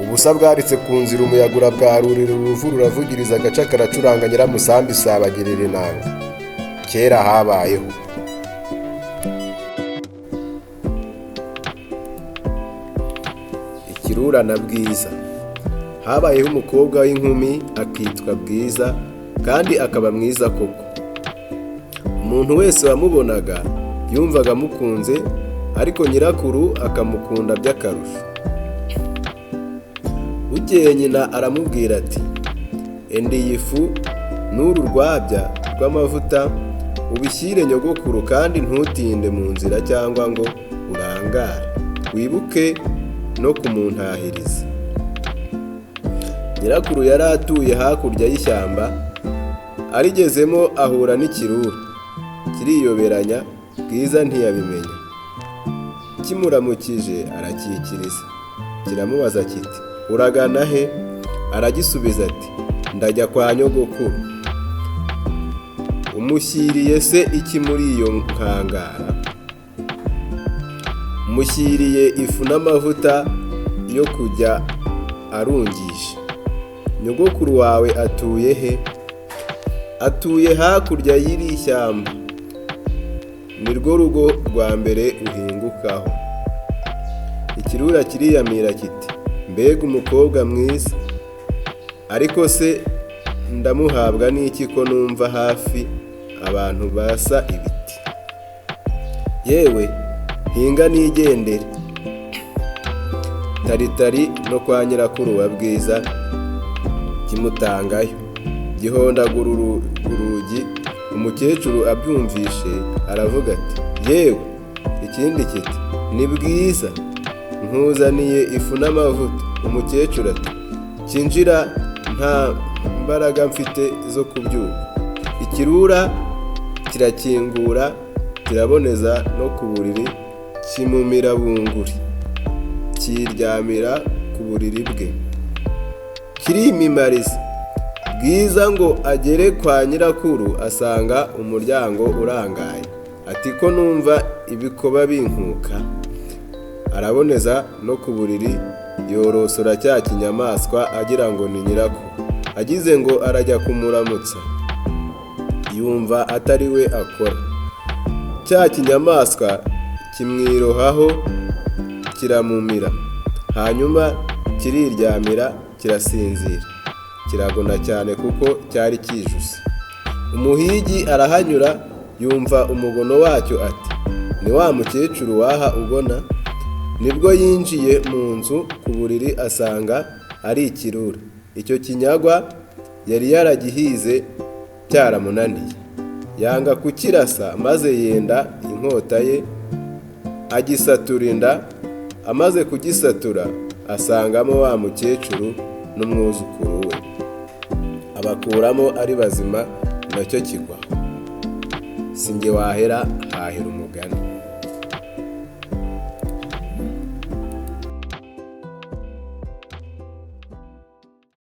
Ubusa bwaritse ku nzira, umuyaga urabwarurira, uruvu ruravugiriza, agaca karacuranga, Nyiramusambi isabagirira inanga. Kera habayeho. Ikirura na Bwiza. Habayeho umukobwa w'inkumi akitwa Bwiza, kandi akaba mwiza koko. Umuntu wese wamubonaga yumvaga amukunze, ariko nyirakuru akamukunda by'akarusho. Bukeye nyina aramubwira ati: enda iyi fu n'uru rwabya rw'amavuta ubishyire nyogokuru, kandi ntutinde mu nzira cyangwa ngo urangare, wibuke no kumuntahiriza. Nyirakuru yari atuye hakurya y'ishyamba, arigezemo ahura n'ikirura, kiriyoberanya. Bwiza ntiyabimenya. Kimuramukije arakikiriza, kiramubaza kiti: uragana he? Aragisubiza ati: ndajya kwa nyogokuru. Umushyiriye se iki muri iyo nkangara? Umushyiriye ifu n'amavuta yo kujya arungisha. Nyogokuru wawe atuye he? Atuye hakurya y'iri shyamba, ni rwo rugo rwa mbere uhingukaho. Ikirura kiriyamira kiti: mbega umukobwa mwiza, ariko se ndamuhabwa n'iki ko numva hafi abantu basa ibiti? Yewe hinga nigendere. Taritari no kwa nyirakuru wa Bwiza kimutangayo, gihondagura urugi. Umukecuru abyumvishe aravuga ati: yewe. Ikindi kiti: ni Bwiza, nkuzaniye ifu n'amavuta. Umukecuru ati: kinjira, nta mbaraga mfite zo kubyuka. Ikirura kirakingura, kiraboneza no ku buriri, kimumira bunguri, kiryamira ku buriri bwe, kirimimariza. Bwiza ngo agere kwa nyirakuru, asanga umuryango urangaye. Ati: ko numva ibikoba binkuka. Araboneza no ku buriri, yorosora cya kinyamaswa agira ngo ni nyirakuru. Agize ngo arajya kumuramutsa, yumva atari we akora. Cya kinyamaswa kimwirohaho, kiramumira, hanyuma kiriryamira, kirasinzira, kiragona cyane kuko cyari kijuse. Umuhigi arahanyura, yumva umugono wacyo, ati: ni wa mukecuru waha ugona? Nibwo yinjiye mu nzu, ku buriri asanga ari ikirura. Icyo kinyagwa yari yaragihize cyaramunaniye, yanga kukirasa, maze yenda inkota ye agisatura inda. Amaze kugisatura, asangamo wa mukecuru n'umwuzukuru we, abakuramo ari bazima, nacyo kigwaho. Sinjye wahera hahera umugani.